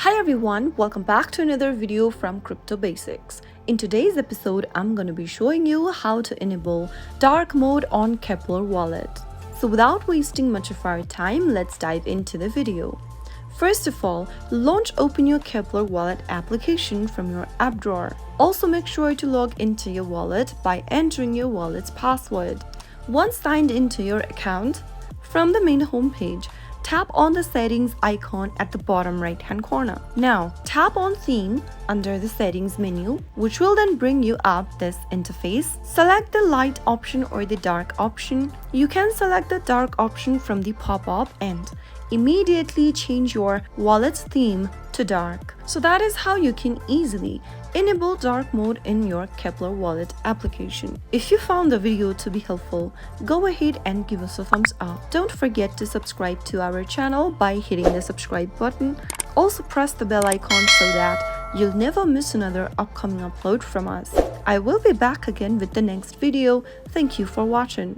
Hi everyone, welcome back to another video from Crypto Basics. In today's episode, I'm going to be showing you how to enable dark mode on Keplr Wallet. So without wasting much of our time, let's dive into the video. First of all, open your Keplr Wallet application from your app drawer. Also make sure to log into your wallet by entering your wallet's password. Once signed into your account, from the main homepage, tap on the settings icon at the bottom right hand corner. Now tap on theme under the settings menu, which will then bring you up this interface. Select the light option or the dark option. You can select the dark option from the pop-up and immediately change your wallet's theme to dark. So that is how you can easily enable dark mode in your Keplr Wallet application. If you found the video to be helpful, go ahead and give us a thumbs up. Don't forget to subscribe to our channel by hitting the subscribe button. Also press the bell icon so that you'll never miss another upcoming upload from us. I will be back again with the next video. Thank you for watching.